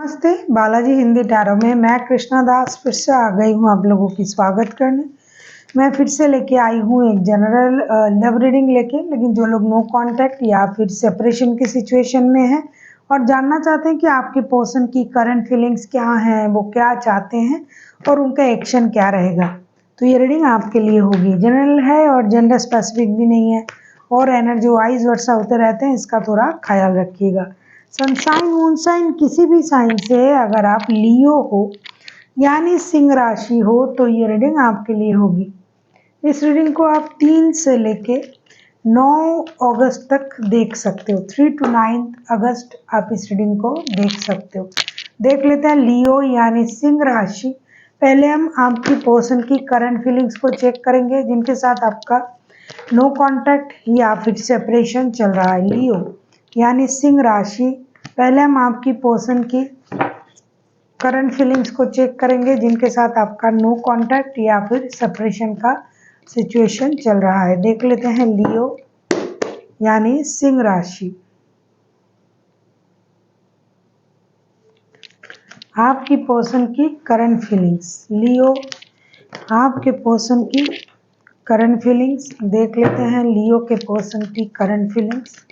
नमस्ते, बालाजी हिंदी टैरो में मैं कृष्णा दास फिर से आ गई हूँ आप लोगों की स्वागत करने। मैं फिर से लेके आई हूँ एक जनरल लव रीडिंग लेके, लेकिन जो लोग नो कांटेक्ट या फिर सेपरेशन की सिचुएशन में हैं और जानना चाहते हैं कि आपके पर्सन की करंट फीलिंग्स क्या हैं, वो क्या चाहते हैं और उनका एक्शन क्या रहेगा, तो ये रीडिंग आपके लिए होगी। जनरल है और जेंडर स्पेसिफिक भी नहीं है और एनर्जी वाइज वर्षा होते रहते हैं, इसका थोड़ा ख्याल रखिएगा। सनसाइन मून साइन किसी भी साइन से अगर आप लियो हो यानी सिंह राशि हो तो ये रीडिंग आपके लिए होगी। इस रीडिंग को आप 3 से लेके 9 अगस्त तक देख सकते हो। 3 to 9 अगस्त आप इस रीडिंग को देख सकते हो। देख लेते हैं लियो यानी सिंह राशि। पहले हम आपकी पर्सन की करंट फीलिंग्स को चेक करेंगे जिनके साथ आपका नो कांटेक्ट या फिर सेपरेशन चल रहा है। लियो यानी सिंह राशि, पहले हम आपकी पर्सन की करंट फीलिंग्स को चेक करेंगे जिनके साथ आपका नो कांटेक्ट या फिर सेपरेशन का सिचुएशन चल रहा है। देख लेते हैं लियो यानी सिंह राशि। आपकी पर्सन की करंट फीलिंग्स, लियो आपके पर्सन की करंट फीलिंग्स देख लेते हैं। लियो के पर्सन की करंट फीलिंग्स।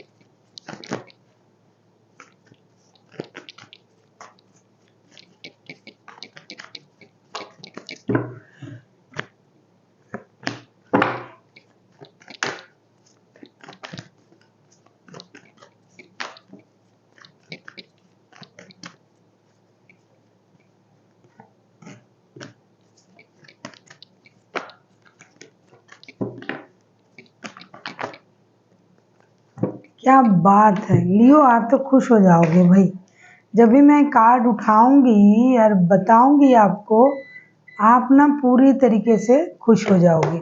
क्या बात है लियो, आप तो खुश हो जाओगे भाई। जब भी मैं कार्ड उठाऊंगी और बताऊंगी आपको, आप ना पूरी तरीके से खुश हो जाओगे।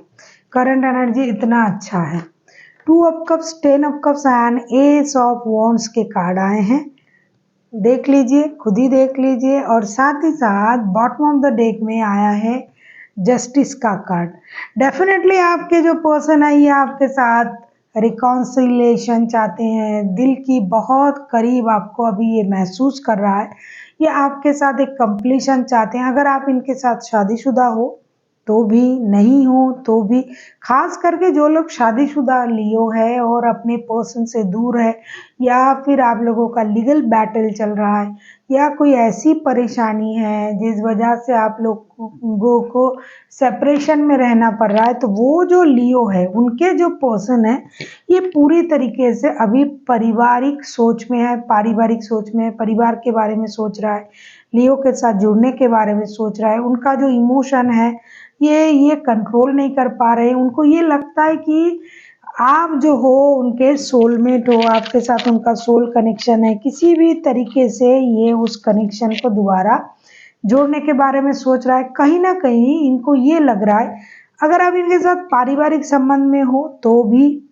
करंट एनर्जी इतना अच्छा है। 2 of cups, 10 of cups and S of wands के कार्ड आए हैं। देख लीजिए, खुद ही देख लीजिए। और साथ ही साथ बॉटम ऑफ द डेक में आया है जस्टिस का कार्ड। डेफिनेटली आपके जो पर्सन है ये आपके साथ रिकॉन्सिलेशन चाहते हैं, दिल की बहुत करीब आपको अभी ये महसूस कर रहा है। ये आपके साथ एक कंप्लीशन चाहते हैं। अगर आप इनके साथ शादीशुदा हो तो भी, नहीं हो तो भी, खास करके जो लोग शादीशुदा लियो है और अपने पर्सन से दूर है, या फिर आप लोगों का लीगल बैटल चल रहा है, या कोई ऐसी परेशानी है जिस वजह से आप लोगों को सेपरेशन में रहना पड़ रहा है, तो वो जो लियो है उनके जो पर्सन है ये पूरी तरीके से अभी पारिवारिक सोच में है, पारिवारिक सोच में है, परिवार के बारे में सोच रहा है, लियो के साथ जुड़ने के बारे में सोच रहा है। उनका जो इमोशन है ये कंट्रोल नहीं कर पा रहे। उनको ये लगता है कि आप जो हो उनके सोलमेट हो, आपके साथ उनका सोल कनेक्शन है। किसी भी तरीके से ये उस कनेक्शन को दोबारा जोड़ने के बारे में सोच रहा है। कहीं ना कहीं इनको ये लग रहा है अगर आप इनके साथ पारिवारिक संबंध में हो तो भी,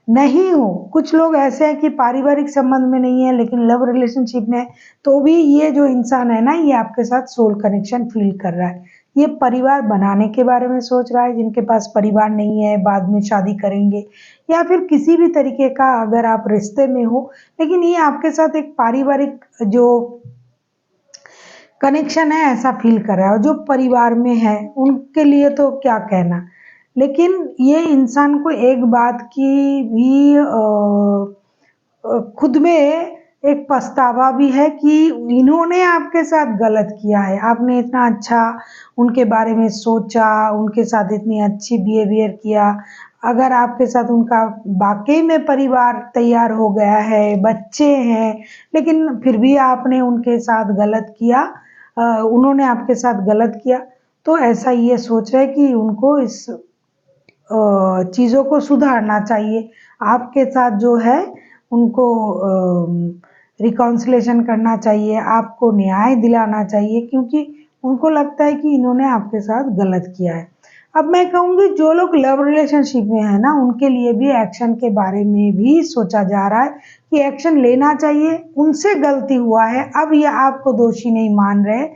नहीं हो, कुछ लोग ऐसे हैं कि पारिवारिक संबंध में नहीं है लेकिन लव रिलेशनशिप में है, तो भी ये जो इंसान है ना ये आपके साथ सोल कनेक्शन फील कर रहा है। ये परिवार बनाने के बारे में सोच रहा है। जिनके पास परिवार नहीं है, बाद में शादी करेंगे, या फिर किसी भी तरीके का अगर आप रिश्ते में हो, लेकिन ये आपके साथ एक पारिवारिक जो कनेक्शन है ऐसा फील कर रहा है। और जो परिवार में है उनके लिए तो क्या कहना, लेकिन ये इंसान को एक बात की भी खुद में एक पछतावा भी है कि इन्होंने आपके साथ गलत किया है। आपने इतना अच्छा उनके बारे में सोचा, उनके साथ इतनी अच्छी बिहेवियर किया। अगर आपके साथ उनका वाकई में परिवार तैयार हो गया है, बच्चे हैं, लेकिन फिर भी आपने उनके साथ गलत किया, उन्होंने आपके साथ गलत किया, तो ऐसा ये सोच रहे कि उनको इस चीज़ों को सुधारना चाहिए। आपके साथ जो है उनको रिकॉन्सिलेशन करना चाहिए, आपको न्याय दिलाना चाहिए, क्योंकि उनको लगता है कि इन्होंने आपके साथ गलत किया है। अब मैं कहूँगी जो लोग लव रिलेशनशिप में है ना उनके लिए भी एक्शन के बारे में भी सोचा जा रहा है कि एक्शन लेना चाहिए। उनसे गलती हुआ है, अब ये आपको दोषी नहीं मान रहे।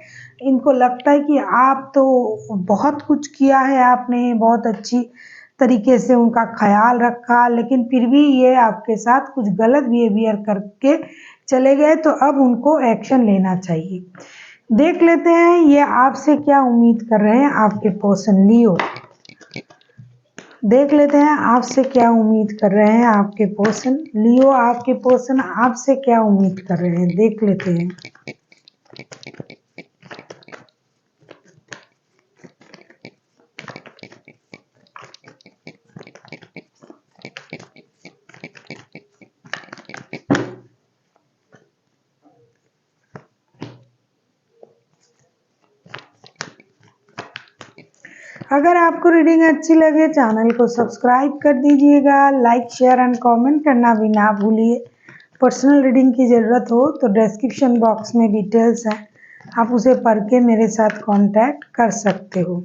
इनको लगता है कि आप तो बहुत कुछ किया है, आपने बहुत अच्छी तरीके से उनका ख्याल रखा, लेकिन फिर भी ये आपके साथ कुछ गलत बिहेवियर करके चले गए, तो अब उनको एक्शन लेना चाहिए। देख लेते हैं ये आपसे क्या उम्मीद कर रहे हैं आपके पर्सन लियो। देख लेते हैं आपसे क्या उम्मीद कर रहे हैं आपके पर्सन लियो। आपके पर्सन आपसे क्या उम्मीद कर रहे हैं, देख लेते हैं। अगर आपको रीडिंग अच्छी लगे चैनल को सब्सक्राइब कर दीजिएगा, लाइक शेयर एंड कमेंट करना भी ना भूलिए। पर्सनल रीडिंग की ज़रूरत हो तो डिस्क्रिप्शन बॉक्स में डिटेल्स है, आप उसे पढ़ के मेरे साथ कांटेक्ट कर सकते हो।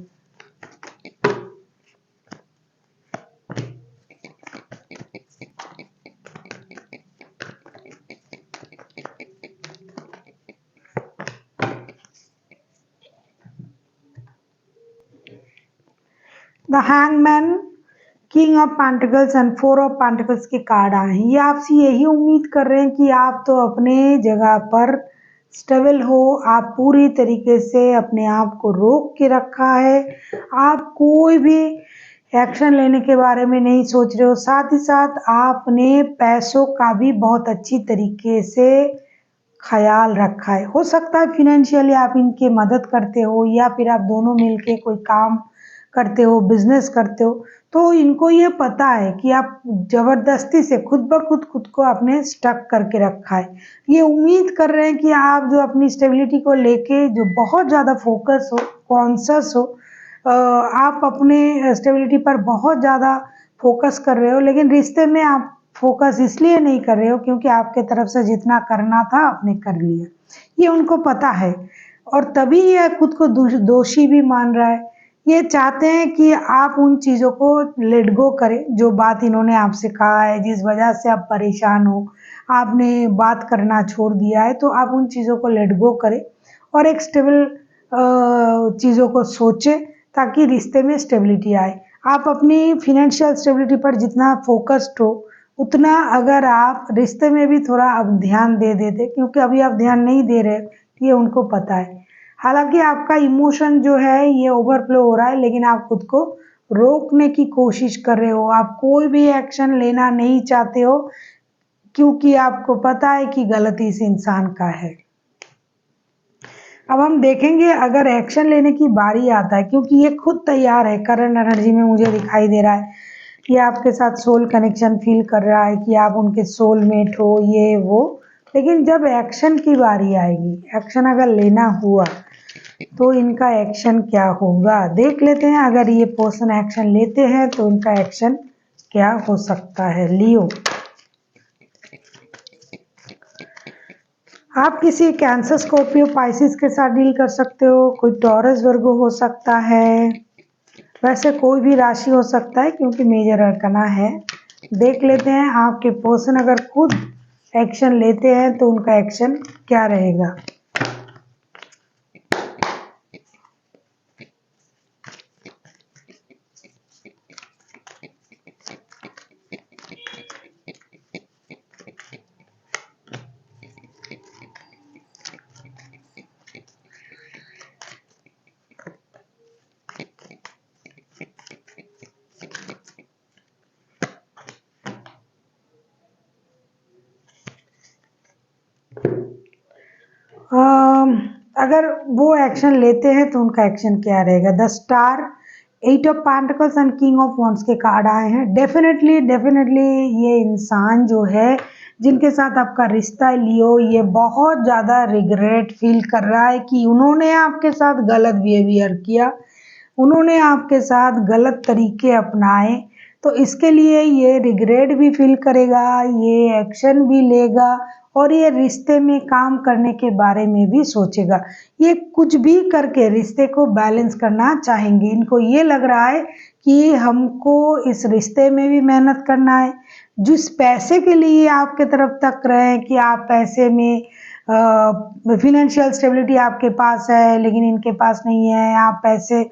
The hangman, king of pentacles and four of pentacles के कार्ड आए हैं। ये आपसे यही उम्मीद कर रहे हैं कि आप तो अपने जगह पर स्टेबल हो, आप पूरी तरीके से अपने आप को रोक के रखा है, आप कोई भी एक्शन लेने के बारे में नहीं सोच रहे हो। साथ ही साथ आपने पैसों का भी बहुत अच्छी तरीके से ख्याल रखा है। हो सकता है फिनेंशियली आप इनकी मदद करते हो या फिर आप दोनों मिलके कोई काम करते हो, बिजनेस करते हो, तो इनको ये पता है कि आप जबरदस्ती से खुद ब खुद को आपने स्टक करके रखा है। ये उम्मीद कर रहे हैं कि आप जो अपनी स्टेबिलिटी को लेके जो बहुत ज़्यादा फोकस हो, कॉन्शियस हो, आप अपने स्टेबिलिटी पर बहुत ज़्यादा फोकस कर रहे हो, लेकिन रिश्ते में आप फोकस इसलिए नहीं कर रहे हो क्योंकि आपके तरफ से जितना करना था आपने कर लिया। ये उनको पता है और तभी ये खुद को दोषी भी मान रहा है। ये चाहते हैं कि आप उन चीज़ों को लेट गो करें, जो बात इन्होंने आपसे कहा है, जिस वजह से आप परेशान हो, आपने बात करना छोड़ दिया है, तो आप उन चीज़ों को लेट गो करें और एक स्टेबल चीज़ों को सोचें ताकि रिश्ते में स्टेबिलिटी आए। आप अपनी फिनेंशियल स्टेबिलिटी पर जितना फोकस्ड हो, उतना अगर आप रिश्ते में भी थोड़ा अब ध्यान दे देते, क्योंकि अभी आप ध्यान नहीं दे रहे, ये उनको पता है। हालांकि आपका इमोशन जो है ये ओवरफ्लो हो रहा है, लेकिन आप खुद को रोकने की कोशिश कर रहे हो। आप कोई भी एक्शन लेना नहीं चाहते हो क्योंकि आपको पता है कि गलती इस इंसान का है। अब हम देखेंगे अगर एक्शन लेने की बारी आता है, क्योंकि ये खुद तैयार है, करंट एनर्जी में मुझे दिखाई दे रहा है कि आपके साथ सोल कनेक्शन फील कर रहा है कि आप उनके सोलमेट हो, ये वो। लेकिन जब एक्शन की बारी आएगी, एक्शन अगर लेना हुआ तो इनका एक्शन क्या होगा, देख लेते हैं। अगर ये पर्सन एक्शन लेते हैं तो इनका एक्शन क्या हो सकता है। लियो, आप किसी कैंसर, स्कॉर्पियो, पाइसिस के साथ डील कर सकते हो। कोई टॉरस, वर्गो हो सकता है, वैसे कोई भी राशि हो सकता है क्योंकि मेजर अरकना है। देख लेते हैं आपके पर्सन अगर खुद एक्शन लेते हैं तो उनका एक्शन क्या रहेगा। अगर वो एक्शन लेते हैं तो उनका एक्शन क्या रहेगा। The star, eight of pentacles and king of wands के कार्ड आए हैं। डेफिनेटली ये इंसान जो है जिनके साथ आपका रिश्ता है लियो, ये बहुत ज़्यादा रिग्रेट फील कर रहा है कि उन्होंने आपके साथ गलत बिहेवियर किया, उन्होंने आपके साथ गलत तरीके अपनाए, तो इसके लिए ये रिग्रेट भी फील करेगा, ये एक्शन भी लेगा और ये रिश्ते में काम करने के बारे में भी सोचेगा। ये कुछ भी करके रिश्ते को बैलेंस करना चाहेंगे। इनको ये लग रहा है कि हमको इस रिश्ते में भी मेहनत करना है। जिस पैसे के लिए आपके तरफ तक रहे हैं कि आप पैसे में फिनेंशियल स्टेबिलिटी आपके पास है लेकिन इनके पास नहीं है, आप पैसे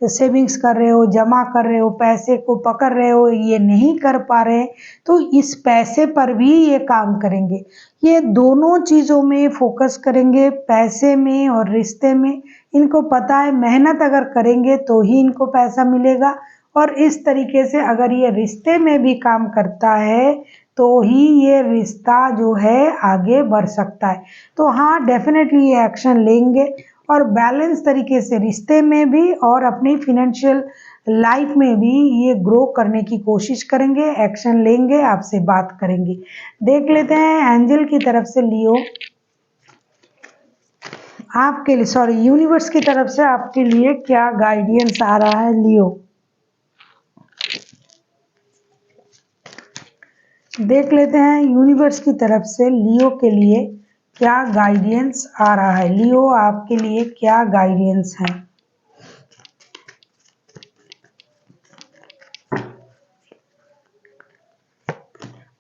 सेविंग्स कर रहे हो, जमा कर रहे हो, पैसे को पकड़ रहे हो, ये नहीं कर पा रहे हैं, तो इस पैसे पर भी ये काम करेंगे। ये दोनों चीज़ों में फोकस करेंगे, पैसे में और रिश्ते में। इनको पता है मेहनत अगर करेंगे तो ही इनको पैसा मिलेगा, और इस तरीके से अगर ये रिश्ते में भी काम करता है तो ही ये रिश्ता जो है आगे बढ़ सकता है। तो हाँ, डेफिनेटली ये एक्शन लेंगे और बैलेंस तरीके से रिश्ते में भी और अपनी फिनेंशियल लाइफ में भी ये ग्रो करने की कोशिश करेंगे, एक्शन लेंगे, आपसे बात करेंगे। देख लेते हैं एंजल की तरफ से लियो आपके लिए, सॉरी यूनिवर्स की तरफ से आपके लिए क्या गाइडेंस आ रहा है लियो। देख लेते हैं यूनिवर्स की तरफ से लियो के लिए क्या गाइडेंस आ रहा है। लियो आपके लिए क्या गाइडेंस है।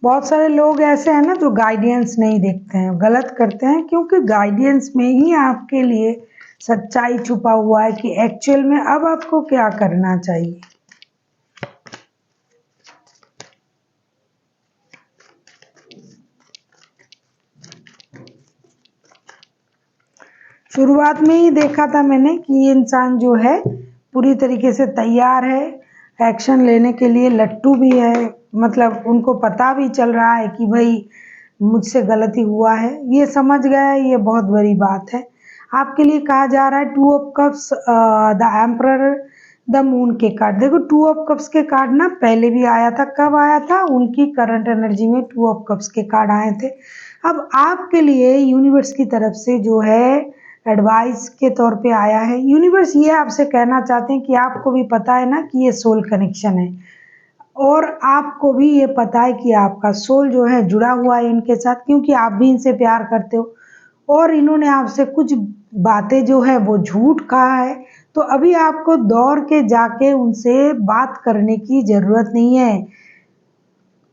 बहुत सारे लोग ऐसे हैं ना जो गाइडेंस नहीं देखते हैं, गलत करते हैं, क्योंकि गाइडेंस में ही आपके लिए सच्चाई छुपा हुआ है कि एक्चुअल में अब आपको क्या करना चाहिए। शुरुआत में ही देखा था मैंने कि ये इंसान जो है पूरी तरीके से तैयार है एक्शन लेने के लिए, लट्टू भी है, मतलब उनको पता भी चल रहा है कि भाई मुझसे गलती हुआ है, ये समझ गया है, ये बहुत बड़ी बात है। आपके लिए कहा जा रहा है 2 of cups, the emperor, the moon के कार्ड। देखो 2 ऑफ कप्स के कार्ड ना पहले भी आया था, कब आया था, उनकी करंट एनर्जी में 2 ऑफ कप्स के कार्ड आए थे। अब आपके लिए यूनिवर्स की तरफ से जो है एडवाइस के तौर पे आया है। यूनिवर्स ये आपसे कहना चाहते हैं कि आपको भी पता है ना कि ये सोल कनेक्शन है, और आपको भी ये पता है कि आपका सोल जो है जुड़ा हुआ है इनके साथ, क्योंकि आप भी इनसे प्यार करते हो और इन्होंने आपसे कुछ बातें जो है वो झूठ कहा है। तो अभी आपको दौड़ के जाके उनसे बात करने की ज़रूरत नहीं है।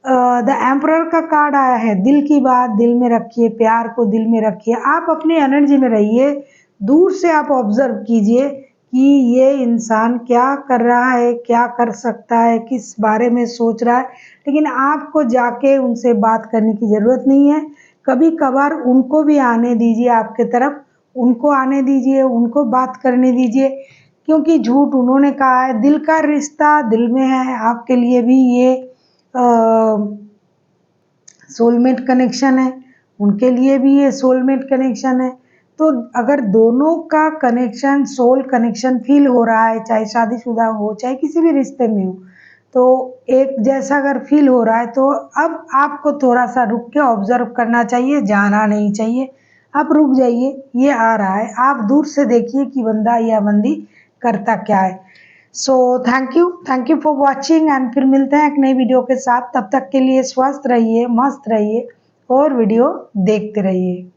द एम्परर का कार्ड आया है, दिल की बात दिल में रखिए, प्यार को दिल में रखिए, आप अपनी एनर्जी में रहिए, दूर से आप ऑब्जर्व कीजिए कि ये इंसान क्या कर रहा है, क्या कर सकता है, किस बारे में सोच रहा है, लेकिन आपको जाके उनसे बात करने की ज़रूरत नहीं है। कभी कभार उनको भी आने दीजिए आपके तरफ, उनको आने दीजिए, उनको बात करने दीजिए, क्योंकि झूठ उन्होंने कहा है, दिल का रिश्ता दिल में है। आपके लिए भी ये सोलमेट कनेक्शन है, उनके लिए भी ये सोलमेट कनेक्शन है। तो अगर दोनों का कनेक्शन सोल कनेक्शन फील हो रहा है, चाहे शादीशुदा हो चाहे किसी भी रिश्ते में हो, तो एक जैसा अगर फील हो रहा है, तो अब आपको थोड़ा सा रुक के ऑब्जर्व करना चाहिए, जाना नहीं चाहिए। आप रुक जाइए, ये आ रहा है, आप दूर से देखिए कि बंदा या बंदी करता क्या है। So thank you for watching, and फिर मिलते हैं एक नई वीडियो के साथ। तब तक के लिए स्वस्थ रहिए, मस्त रहिए और वीडियो देखते रहिए।